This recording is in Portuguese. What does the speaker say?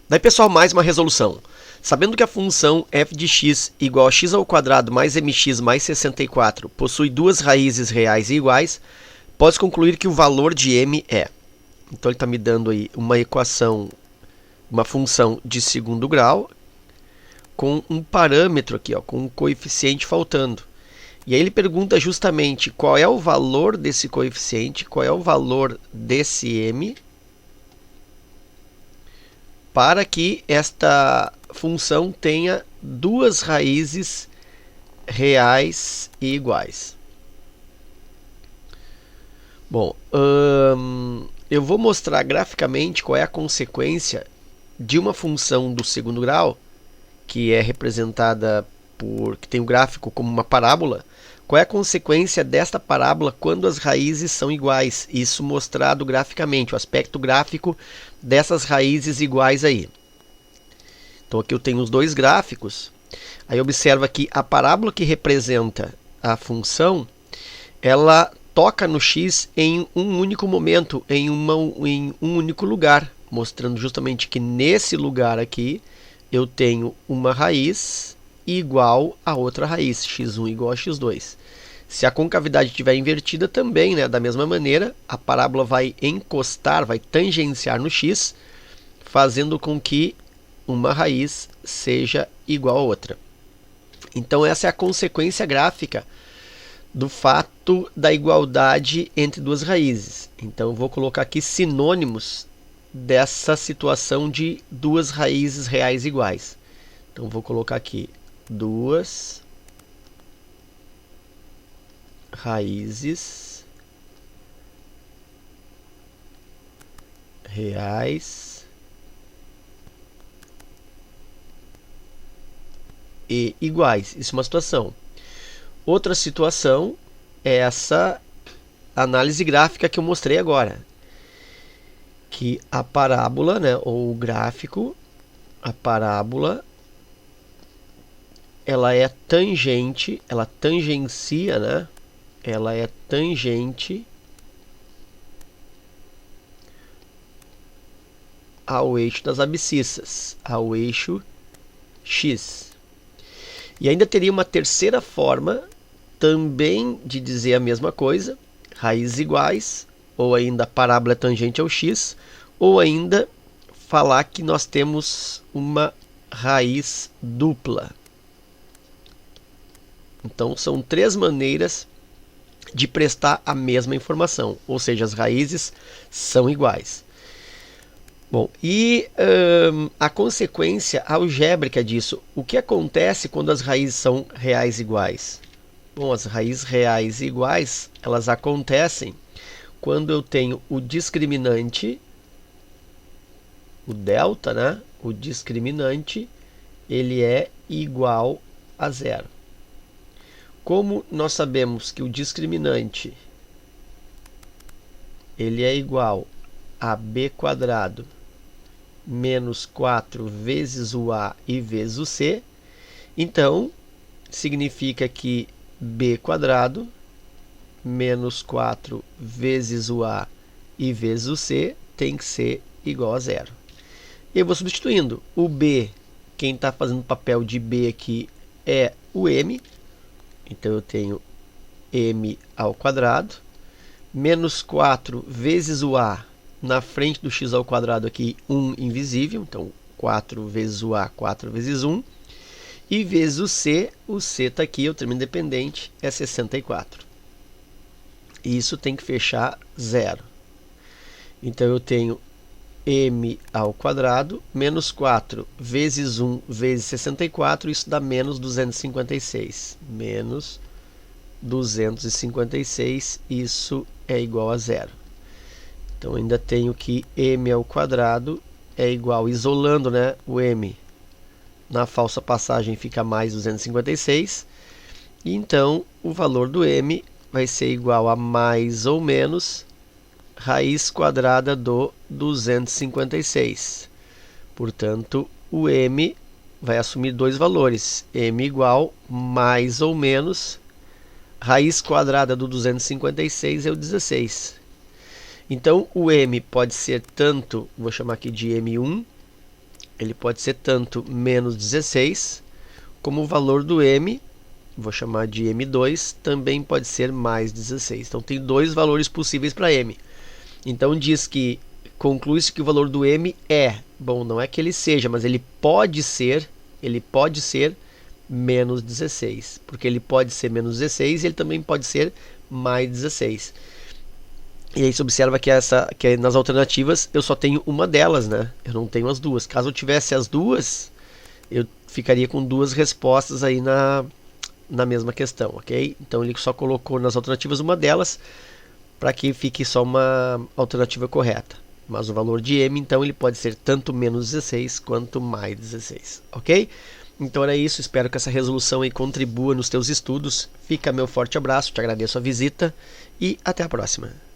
Daí, pessoal, mais uma resolução. Sabendo que a função f de x igual a x ao quadrado mais mx mais 64 possui duas raízes reais e iguais, pode concluir que o valor de m é... Então, ele está me dando aí uma equação, uma função de segundo grau, com um parâmetro aqui, ó, com um coeficiente faltando. E aí ele pergunta justamente qual é o valor desse coeficiente, qual é o valor desse m, para que esta função tenha duas raízes reais e iguais. Bom, eu vou mostrar graficamente qual é a consequência de uma função do segundo grau, que é representada que tem o gráfico como uma parábola. Qual é a consequência desta parábola quando as raízes são iguais? Isso mostrado graficamente, o aspecto gráfico dessas raízes iguais aí. Então aqui eu tenho os dois gráficos. Aí observa que a parábola que representa a função, ela toca no x em um único momento, em um único lugar, mostrando justamente que nesse lugar aqui eu tenho uma raiz igual a outra raiz, x1 igual a x2. Se a concavidade estiver invertida também, né, da mesma maneira, a parábola vai encostar, vai tangenciar no x, fazendo com que uma raiz seja igual a outra. Então essa é a consequência gráfica do fato da igualdade entre duas raízes. Então eu vou colocar aqui sinônimos dessa situação de duas raízes reais iguais. Então vou colocar aqui duas raízes reais e iguais. Isso é uma situação. Outra situação é essa análise gráfica que eu mostrei agora, que a parábola, né, ou o gráfico, a parábola, ela é tangente, ela tangencia, né? Ela é tangente ao eixo das abscissas, ao eixo x. E ainda teria uma terceira forma também de dizer a mesma coisa, raízes iguais, ou ainda a parábola é tangente ao x, ou ainda falar que nós temos uma raiz dupla. Então, são três maneiras de prestar a mesma informação, ou seja, as raízes são iguais. Bom, e a consequência algébrica disso, o que acontece quando as raízes são reais iguais? Bom, as raízes reais iguais, elas acontecem quando eu tenho o discriminante, o delta, né? O discriminante, ele é igual a zero. Como nós sabemos que o discriminante ele é igual a b quadrado menos 4 vezes o a e vezes o c, então significa que b quadrado menos 4 vezes o a e vezes o c tem que ser igual a zero. E eu vou substituindo. O b, quem está fazendo o papel de b aqui é o m. Então eu tenho m ao quadrado, menos 4 vezes o a, na frente do x ao quadrado aqui, 1 invisível, então 4 vezes o a, 4 vezes 1, e vezes o c está aqui, o termo independente, é 64. E isso tem que fechar zero. Então eu tenho m ao quadrado, menos 4 vezes 1 vezes 64, isso dá menos 256. Menos 256, isso é igual a zero. Então ainda tenho que m ao quadrado é igual, isolando, né, o m, na falsa passagem fica mais 256. E então o valor do m vai ser igual a mais ou menos raiz quadrada do 256. Portanto, o m vai assumir dois valores. M igual mais ou menos raiz quadrada do 256 é o 16. Então, o m pode ser tanto, vou chamar aqui de m1, ele pode ser tanto menos 16, como o valor do m, vou chamar de m2, também pode ser mais 16. Então tem dois valores possíveis para m. Então diz que conclui-se que o valor do m é, bom, não é que ele seja, mas ele pode ser menos 16, porque ele pode ser menos 16 e ele também pode ser mais 16. E aí você observa que nas alternativas eu só tenho uma delas, né? Eu não tenho as duas. Caso eu tivesse as duas, eu ficaria com duas respostas aí na mesma questão, ok? Então ele só colocou nas alternativas uma delas para que fique só uma alternativa correta. Mas o valor de m, então, ele pode ser tanto menos 16 quanto mais 16, ok? Então era isso, espero que essa resolução aí contribua nos teus estudos. Fica meu forte abraço, te agradeço a visita e até a próxima.